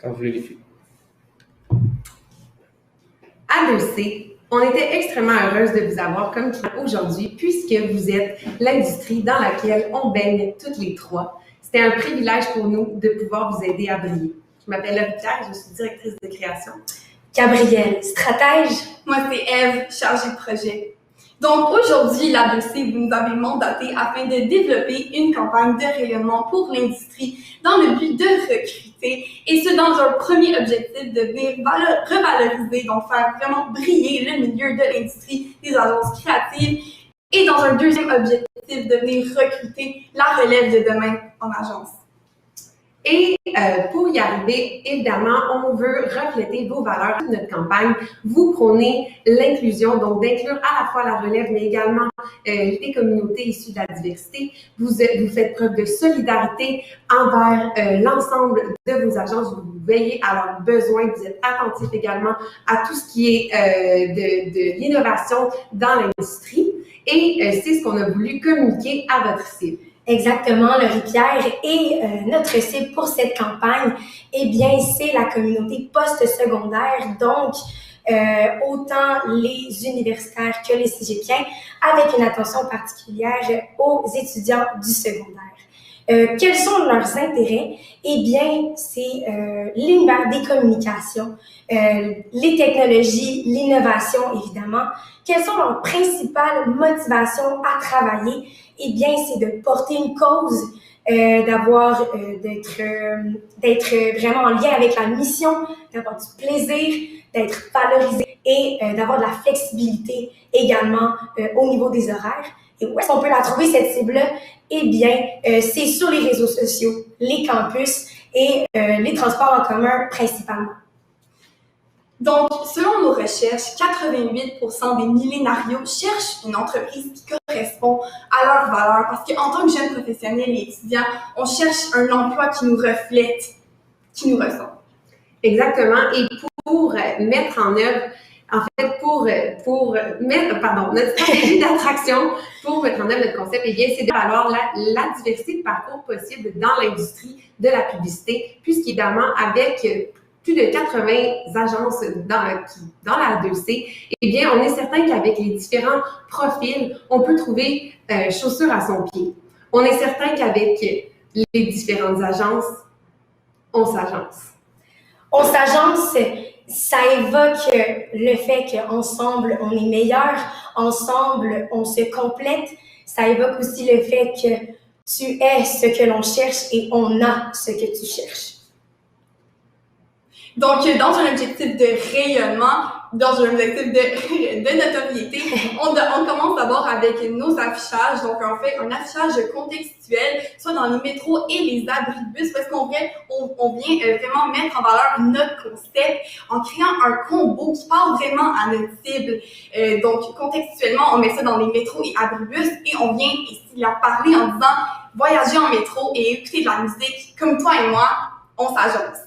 Quand vous voulez les filles. À 2C, on était extrêmement heureuse de vous avoir comme client aujourd'hui puisque vous êtes l'industrie dans laquelle on baigne toutes les trois. C'était un privilège pour nous de pouvoir vous aider à briller. Je m'appelle Laurie Pierre, je suis directrice de création. Gabrielle, stratège. Moi, c'est Eve, chargée de projet. Donc, aujourd'hui, la 2C, vous nous avez mandaté afin de développer une campagne de rayonnement pour l'industrie dans le but de recruter, et ce, dans un premier objectif de venir revaloriser, donc faire vraiment briller le milieu de l'industrie des agences créatives, et dans un deuxième objectif de venir recruter la relève de demain en agence. Et pour y arriver, évidemment, on veut refléter vos valeurs de notre campagne. Vous prônez l'inclusion, donc d'inclure à la fois la relève, mais également les communautés issues de la diversité. Vous faites preuve de solidarité envers l'ensemble de vos agences. Vous veillez à leurs besoins. Vous êtes attentif également à tout ce qui est de l'innovation dans l'industrie. Et c'est ce qu'on a voulu communiquer à votre cible. Exactement, Laurie Pierre. Et notre cible pour cette campagne, eh bien, c'est la communauté post-secondaire, donc autant les universitaires que les cégepiens, avec une attention particulière aux étudiants du secondaire. Quels sont leurs intérêts? Eh bien, c'est l'univers des communications, les technologies, l'innovation, évidemment. Quelles sont leurs principales motivations à travailler? Eh bien, c'est de porter une cause, d'être vraiment en lien avec la mission, d'avoir du plaisir, d'être valorisé et d'avoir de la flexibilité également au niveau des horaires. Et où est-ce qu'on peut la trouver, cette cible-là? Eh bien, c'est sur les réseaux sociaux, les campus et les transports en commun principalement. Donc, selon nos recherches, 88% des millénarios cherchent une entreprise qui correspond à leurs valeurs. Parce qu'en tant que jeunes professionnels et étudiants, on cherche un emploi qui nous reflète, qui nous ressemble. Exactement. Et pour mettre en œuvre, en fait, pour mettre, notre stratégie d'attraction pour mettre en œuvre notre concept, eh bien, c'est de valoir la diversité de parcours possible dans l'industrie de la publicité, puisqu'évidemment, avec plus de 80 agences dans la 2C, eh bien, on est certain qu'avec les différents profils, on peut trouver chaussure à son pied. On est certain qu'avec les différentes agences, on s'agence. On s'agence, ça évoque le fait qu'ensemble, on est meilleurs, ensemble, on se complète. Ça évoque aussi le fait que tu es ce que l'on cherche et on a ce que tu cherches. Donc, dans un objectif de rayonnement, dans un objectif de notoriété, on commence d'abord avec nos affichages. Donc, on fait un affichage contextuel, soit dans les métros et les abribus, parce qu'on vient vraiment mettre en valeur notre concept en créant un combo qui parle vraiment à notre cible. Donc, contextuellement, on met ça dans les métros et abribus et on vient ici leur parler en disant « Voyager en métro et écouter de la musique, comme toi et moi, on s'agence ».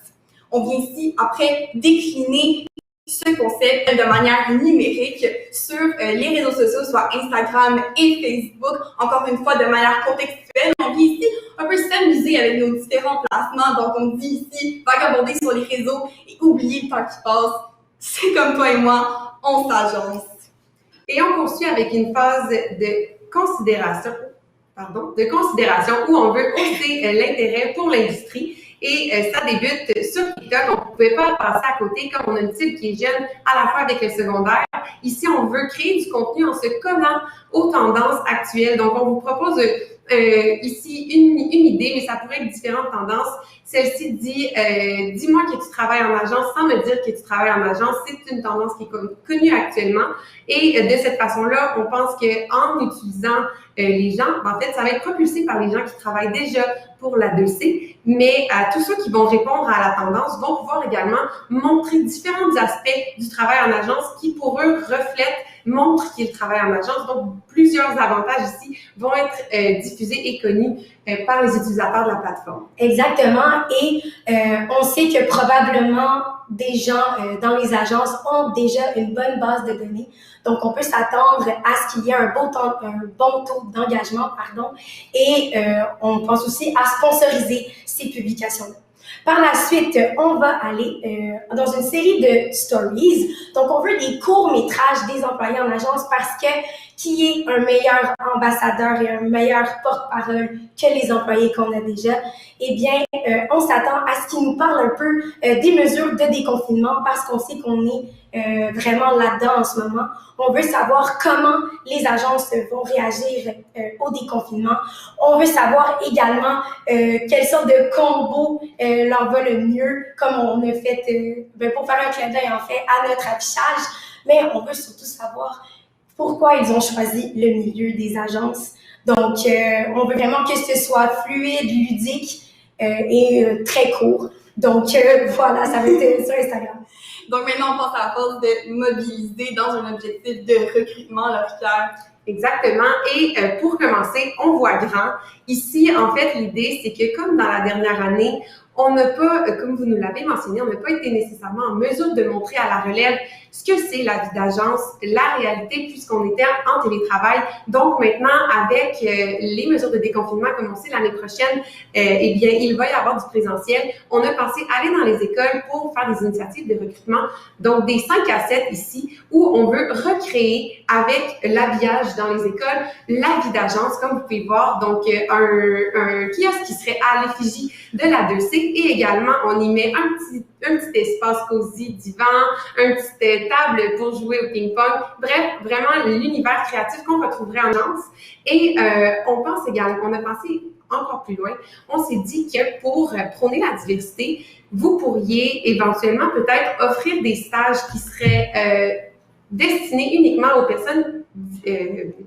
On vient ici, après, décliner ce concept de manière numérique sur les réseaux sociaux, soit Instagram et Facebook, encore une fois de manière contextuelle. On vient ici un peu s'amuser avec nos différents placements. Donc, on dit ici, vagabonder sur les réseaux et oublier le temps qui passe. C'est comme toi et moi, on s'agence. Et on poursuit avec une phase de considération où on veut hausser l'intérêt pour l'industrie. Et ça débute sur TikTok. On ne pouvait pas passer à côté, comme on a une cible qui est jeune à la fois avec le secondaire. Ici, on veut créer du contenu en se collant aux tendances actuelles. Donc, on vous propose ici une idée, mais ça pourrait être différentes tendances. Celle-ci dit « Dis-moi que tu travailles en agence sans me dire que tu travailles en agence ». C'est une tendance qui est connue actuellement. Et de cette façon-là, on pense qu'en utilisant les gens, en fait, ça va être propulsé par les gens qui travaillent déjà pour la 2C, mais tous ceux qui vont répondre à la tendance vont pouvoir également montrer différents aspects du travail en agence qui, pour eux, montrent qu'ils travaillent en agence. Donc, plusieurs avantages ici vont être diffusés et connus par les utilisateurs de la plateforme. Exactement. Et on sait que probablement des gens dans les agences ont déjà une bonne base de données. Donc, on peut s'attendre à ce qu'il y ait un bon taux d'engagement, et on pense aussi à sponsoriser ces publications-là. Par la suite, on va aller dans une série de stories. Donc, on veut des courts-métrages des employés en agence parce que qui est un meilleur ambassadeur et un meilleur porte-parole que les employés qu'on a déjà? Eh bien, on s'attend à ce qu'ils nous parlent un peu des mesures de déconfinement parce qu'on sait qu'on est vraiment là-dedans en ce moment. On veut savoir comment les agences vont réagir au déconfinement. On veut savoir également quelle sorte de combo leur va le mieux, comme on a fait pour faire un clin d'œil en fait à notre affichage. Mais on veut surtout savoir pourquoi ils ont choisi le milieu des agences. Donc, on veut vraiment que ce soit fluide, ludique et très court. Donc, voilà, ça va être sur Instagram. Donc, maintenant, on pense à la force de mobiliser dans un objectif de recrutement, Laure-Pierre. Exactement. Et pour commencer, on voit grand. Ici, en fait, l'idée, c'est que comme dans la dernière année, on n'a pas, comme vous nous l'avez mentionné, on n'a pas été nécessairement en mesure de montrer à la relève ce que c'est la vie d'agence, la réalité, puisqu'on était en télétravail. Donc maintenant, avec les mesures de déconfinement commencées l'année prochaine, eh bien, il va y avoir du présentiel. On a pensé aller dans les écoles pour faire des initiatives de recrutement, donc des 5 à 7 ici, où on veut recréer avec l'habillage dans les écoles la vie d'agence, comme vous pouvez voir, donc un kiosque qui serait à l'effigie de la 2C et également on y met un petit espace cosy, divan, une petite table pour jouer au ping-pong. Bref, vraiment l'univers créatif qu'on retrouverait en agence. Et on pense également, on a pensé encore plus loin, on s'est dit que pour prôner la diversité, vous pourriez éventuellement peut-être offrir des stages qui seraient destinés uniquement aux personnes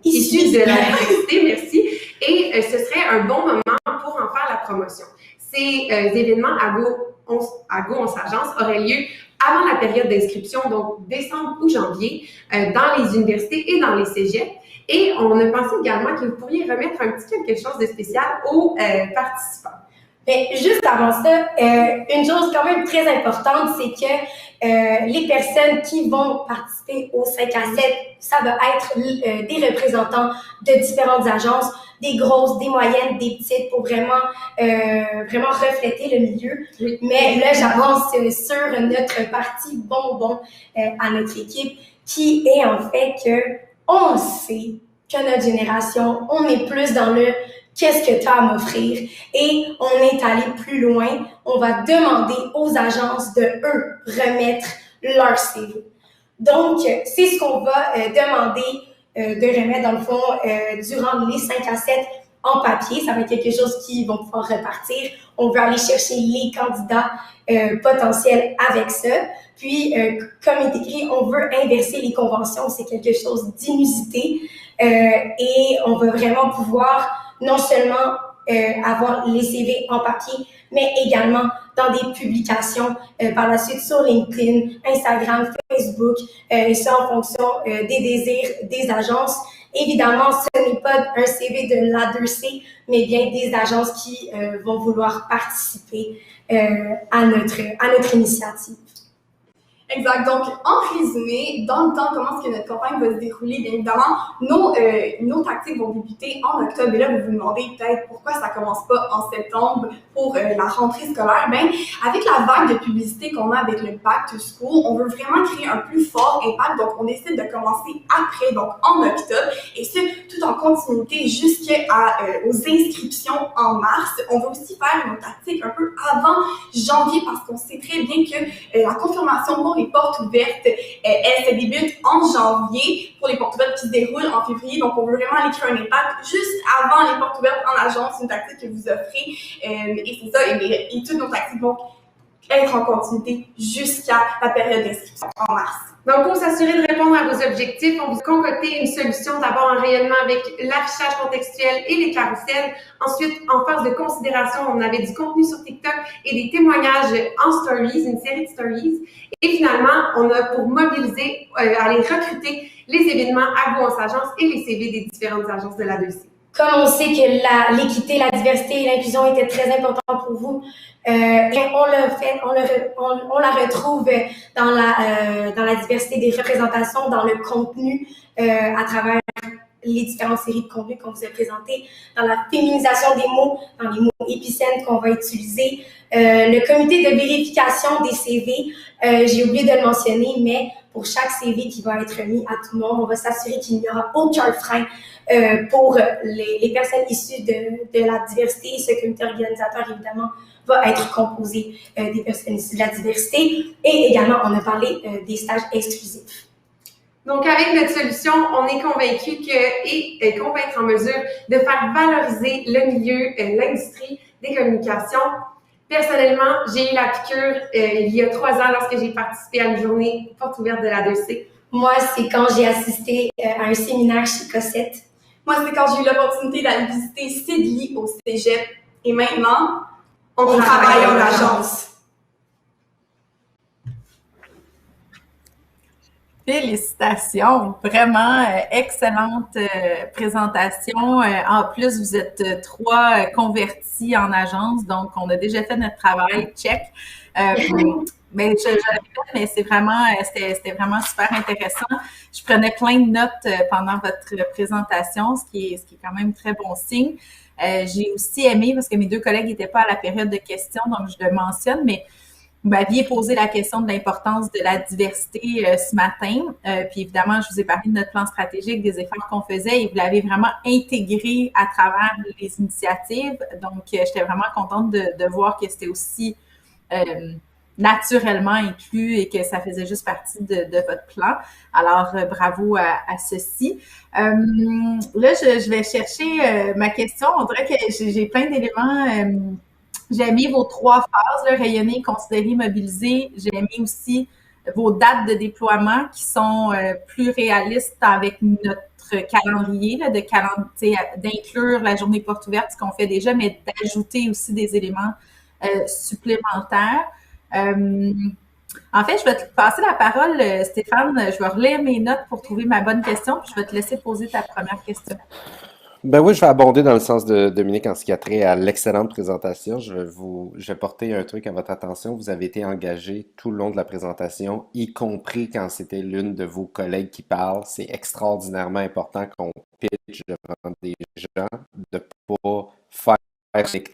issues de la diversité, merci. Et ce serait un bon moment pour en faire la promotion. Ces événements à Go, on s'agence auraient lieu avant la période d'inscription, donc décembre ou janvier, dans les universités et dans les cégeps. Et on a pensé également que vous pourriez remettre un petit quelque chose de spécial aux participants. Mais juste avant ça, une chose quand même très importante, c'est que les personnes qui vont participer au 5 à 7, ça va être des représentants de différentes agences, des grosses, des moyennes, des petites, pour vraiment refléter le milieu. Oui. Mais là, j'avance sur notre partie bonbon à notre équipe, qui est en fait que on sait que notre génération, on est plus dans le qu'est-ce que tu as à m'offrir? Et on est allé plus loin. On va demander aux agences de, eux, remettre leur CV. Donc, c'est ce qu'on va demander de remettre, dans le fond, durant les 5 à 7 en papier. Ça va être quelque chose qu'ils vont pouvoir repartir. On veut aller chercher les candidats potentiels avec ça. Puis, comme il est écrit, on veut inverser les conventions. C'est quelque chose d'inusité. Et on va vraiment pouvoir non seulement avoir les CV en papier, mais également dans des publications par la suite sur LinkedIn, Instagram, Facebook, et ça en fonction des désirs des agences. Évidemment, ce n'est pas un CV de l'A2C, mais bien des agences qui vont vouloir participer à notre initiative. Exact. Donc, en résumé, dans le temps, comment est-ce que notre campagne va se dérouler? Bien évidemment, nos tactiques vont débuter en octobre. Et là, vous vous demandez peut-être pourquoi ça commence pas en septembre pour la rentrée scolaire. Bien, avec la vague de publicité qu'on a avec le Back to School, on veut vraiment créer un plus fort impact. Donc, on décide de commencer après, donc en octobre. Et ce, tout en continuité jusqu'aux inscriptions en mars. On va aussi faire nos tactiques un peu avant janvier parce qu'on sait très bien que la confirmation pour les portes ouvertes, elle se débute en janvier pour les portes ouvertes qui se déroulent en février. Donc, on veut vraiment aller créer un impact juste avant les portes ouvertes en agence, une tactique que vous offrez. Et c'est ça, et toutes nos tactiques vont être en continuité jusqu'à la période d'inscription en mars. Donc, pour s'assurer de répondre à vos objectifs, on vous a concocté une solution d'abord en rayonnement avec l'affichage contextuel et les carousels. Ensuite, en phase de considération, on avait du contenu sur TikTok et des témoignages en stories, une série de stories. Et finalement, on a pour mobiliser, aller recruter les événements à Go en s'agence et les CV des différentes agences de la 2C. Comme on sait que l'équité, la diversité et l'inclusion étaient très importants pour vous, et on la retrouve dans la diversité des représentations, dans le contenu, à travers les différentes séries de contenus qu'on vous a présentées, dans la féminisation des mots, dans les mots épicènes qu'on va utiliser, le comité de vérification des CV, j'ai oublié de le mentionner, mais pour chaque CV qui va être mis à tout le monde, on va s'assurer qu'il n'y aura aucun frein pour les personnes issues de la diversité. Ce comité organisateur, évidemment, va être composé des personnes issues de la diversité. Et également, on a parlé des stages exclusifs. Donc, avec notre solution, on est convaincu qu'on va être en mesure de faire valoriser le milieu, l'industrie des communications. Personnellement, j'ai eu la piqûre il y a 3 ans lorsque j'ai participé à une journée porte ouverte de la 2C. Moi, c'est quand j'ai assisté à un séminaire chez Cossette. Moi, c'est quand j'ai eu l'opportunité d'aller visiter Sidley au Cégep. Et maintenant, on travaille en agence. Félicitations! Vraiment excellente présentation. En plus, vous êtes 3 convertis en agence, donc on a déjà fait notre travail, check. Mais je le répète, mais c'était vraiment super intéressant. Je prenais plein de notes pendant votre présentation, ce qui est quand même très bon signe. J'ai aussi aimé, parce que mes 2 collègues n'étaient pas à la période de questions, donc je le mentionne, mais vous m'aviez posé la question de l'importance de la diversité ce matin. Puis évidemment, je vous ai parlé de notre plan stratégique, des efforts qu'on faisait et vous l'avez vraiment intégré à travers les initiatives. Donc, j'étais vraiment contente de voir que c'était aussi naturellement inclus et que ça faisait juste partie de votre plan. Alors, bravo à ceci. Là, je vais chercher ma question. On dirait que j'ai plein d'éléments. J'ai mis vos 3 phases, là, rayonner, considérer, mobiliser. J'ai mis aussi vos dates de déploiement qui sont plus réalistes avec notre calendrier, là, d'inclure la journée porte ouverte, ce qu'on fait déjà, mais d'ajouter aussi des éléments supplémentaires. En fait, je vais te passer la parole, Stéphane. Je vais relire mes notes pour trouver ma bonne question, puis je vais te laisser poser ta première question. Ben oui, je vais abonder dans le sens de Dominique en ce qui a trait à l'excellente présentation. Je vais porter un truc à votre attention. Vous avez été engagé tout le long de la présentation, y compris quand c'était l'une de vos collègues qui parle. C'est extraordinairement important qu'on pitch devant des gens, de pas faire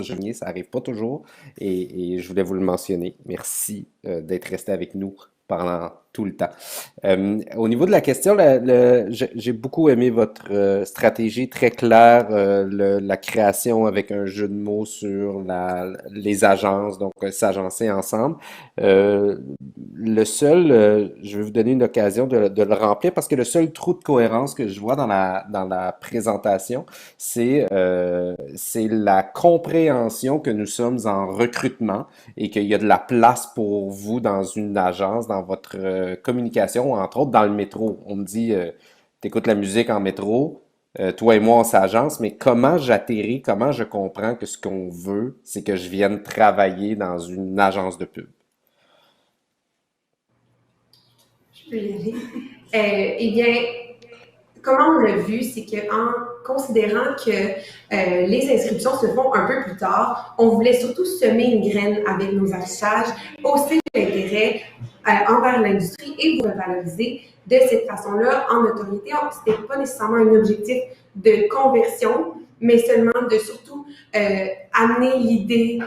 génier, ça arrive pas toujours. Et je voulais vous le mentionner. Merci d'être resté avec nous pendant tout le temps. Au niveau de la question, j'ai beaucoup aimé votre stratégie très claire, la création avec un jeu de mots sur les agences, donc s'agencer ensemble. Le seul, je vais vous donner une occasion de le remplir parce que le seul trou de cohérence que je vois dans la présentation, c'est la compréhension que nous sommes en recrutement et qu'il y a de la place pour vous dans une agence, dans votre communication, entre autres dans le métro. On me dit, t'écoutes la musique en métro, toi et moi on s'agence, mais comment j'atterris, comment je comprends que ce qu'on veut, c'est que je vienne travailler dans une agence de pub? Je peux y aller. Eh bien, comment on l'a vu, c'est qu'en considérant que les inscriptions se font un peu plus tard, on voulait surtout semer une graine avec nos affichages, hausser l'intérêt envers l'industrie et vous revaloriser de cette façon-là en notoriété. Ce n'était pas nécessairement un objectif de conversion, mais seulement de surtout amener l'idée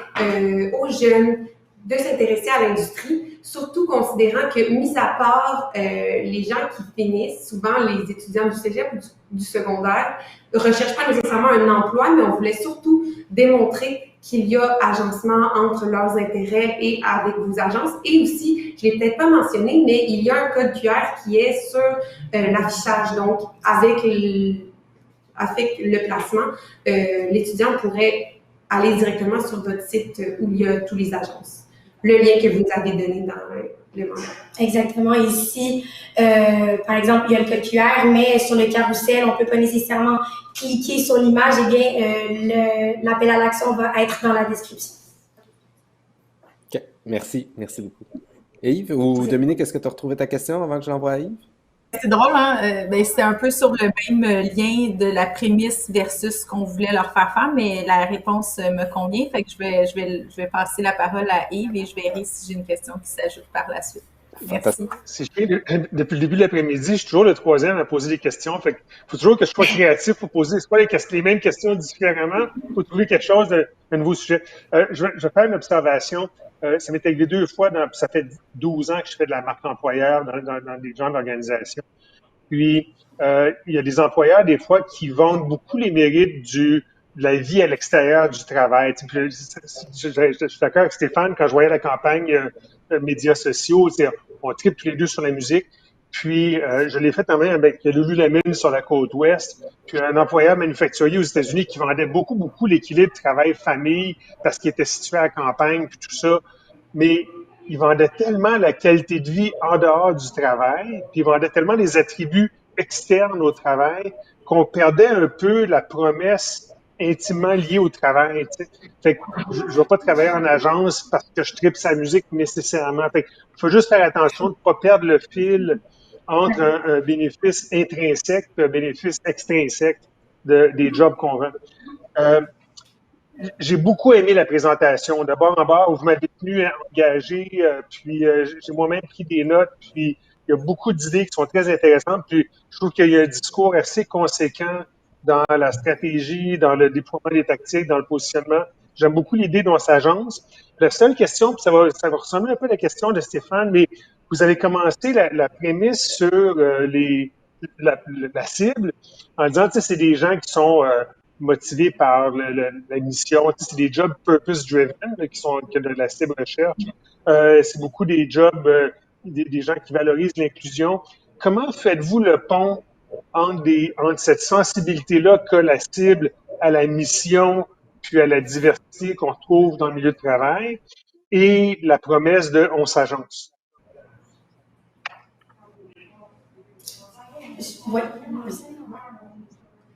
aux jeunes de s'intéresser à l'industrie, surtout considérant que, mis à part les gens qui finissent, souvent les étudiants du cégep ou du secondaire, ne recherchent pas nécessairement un emploi, mais on voulait surtout démontrer qu'il y a agencement entre leurs intérêts et avec vos agences. Et aussi, je ne l'ai peut-être pas mentionné, mais il y a un code QR qui est sur l'affichage. Donc, avec le placement, l'étudiant pourrait aller directement sur votre site où il y a toutes les agences. Le lien que vous avez donné dans le mandat. Exactement. Ici, par exemple, il y a le code QR, mais sur le carrousel, on ne peut pas nécessairement cliquer sur l'image. Eh bien, l'appel à l'action va être dans la description. OK. Merci. Merci beaucoup. Et Yves ou Dominique, est-ce que tu as retrouvé ta question avant que je l'envoie à Yves? C'est drôle, hein? C'est un peu sur le même lien de la prémisse versus ce qu'on voulait leur faire faire, mais la réponse me convient. Fait que je vais passer la parole à Yves et je verrai si j'ai une question qui s'ajoute par la suite. Merci. Depuis le début de l'après-midi, je suis toujours le troisième à poser des questions. Fait qu'il faut toujours que je sois créatif pour poser. C'est pas les mêmes questions différemment. Il faut trouver quelque chose de nouveau sujet. Je vais faire une observation. Ça m'est arrivé 2 fois. Ça fait 12 ans que je fais de la marque employeur dans des genres d'organisations. Puis, il y a des employeurs, des fois, qui vendent beaucoup les mérites de la vie à l'extérieur du travail. Puis, je suis d'accord avec Stéphane, quand je voyais la campagne médias sociaux, on tripe tous les deux sur la musique. Puis, je l'ai fait en même avec Lululemon sur la côte ouest, puis un employeur manufacturier aux États-Unis qui vendait beaucoup l'équilibre travail-famille parce qu'il était situé à la campagne, puis tout ça. Mais il vendait tellement la qualité de vie en dehors du travail, puis il vendait tellement les attributs externes au travail qu'on perdait un peu la promesse intimement liée au travail. T'sais. Fait que je ne vais pas travailler en agence parce que je tripe sa musique nécessairement. Fait que il faut juste faire attention de ne pas perdre le fil entre un bénéfice intrinsèque et un bénéfice extrinsèque des jobs qu'on vend. J'ai beaucoup aimé la présentation. D'abord en bas, où vous m'avez tenu engagé, puis j'ai moi-même pris des notes, puis il y a beaucoup d'idées qui sont très intéressantes, puis je trouve qu'il y a un discours assez conséquent dans la stratégie, dans le déploiement des tactiques, dans le positionnement. J'aime beaucoup l'idée dont s'agence. La seule question, puis ça va ressembler un peu à la question de Stéphane, mais vous avez commencé la prémisse sur la cible en disant, tu sais, c'est des gens qui sont motivés par la mission. Tu sais, c'est des jobs purpose-driven qui ont de la cible recherche. C'est beaucoup des jobs, des gens qui valorisent l'inclusion. Comment faites-vous le pont entre cette sensibilité-là qu'a la cible à la mission puis à la diversité qu'on trouve dans le milieu de travail et la promesse de « on s'agence ». Oui.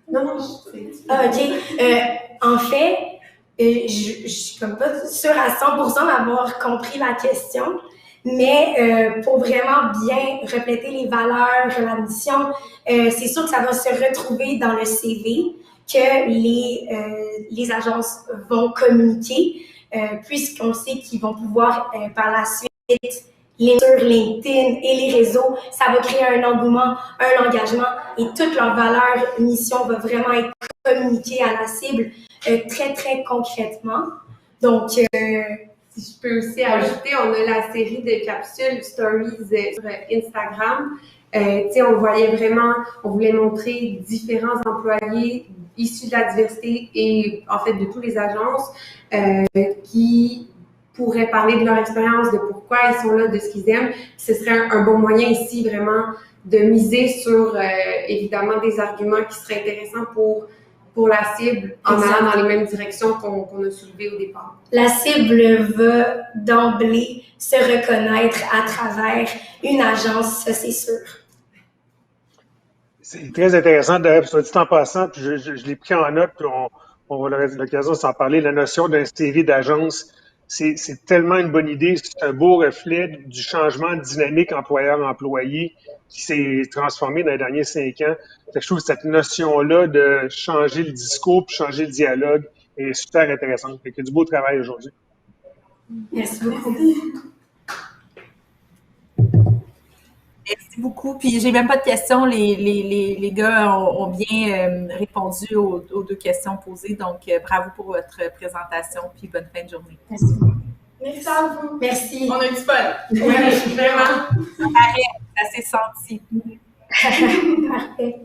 Non. OK. En fait, je suis comme pas sûre à 100% d'avoir compris la question, mais pour vraiment bien refléter les valeurs, la mission, c'est sûr que ça va se retrouver dans le CV que les agences vont communiquer, puisqu'on sait qu'ils vont pouvoir par la suite sur LinkedIn et les réseaux, ça va créer un engouement, un engagement et toute leur valeur, mission va vraiment être communiquée à la cible très, très concrètement. Donc, si je peux aussi ajouter, on a la série de capsules Stories sur Instagram. On voyait vraiment, on voulait montrer différents employés issus de la diversité et en fait de toutes les agences qui pourraient parler de leur expérience, de pourquoi ils sont là, de ce qu'ils aiment. Puis ce serait un bon moyen ici vraiment de miser sur évidemment des arguments qui seraient intéressants pour la cible en allant dans les mêmes directions qu'on a soulevées au départ. La cible va d'emblée se reconnaître à travers une agence, ça c'est sûr. C'est très intéressant, d'ailleurs, soit dit en passant, puis je l'ai pris en note, puis on va avoir l'occasion de s'en parler, la notion d'un CV d'agence, c'est tellement une bonne idée, c'est un beau reflet du changement de dynamique employeur-employé qui s'est transformé dans les derniers 5 ans. Fait que je trouve que cette notion-là de changer le discours puis changer le dialogue est super intéressante. Fait qu'il y a du beau travail aujourd'hui. Merci beaucoup. Merci beaucoup. Puis, j'ai même pas de questions. Les gars ont bien répondu aux 2 questions posées. Donc, bravo pour votre présentation. Puis, bonne fin de journée. Merci. Merci à vous. Merci. On a eu du fun. Oui, vraiment. Pareil, ça s'est senti. Parfait.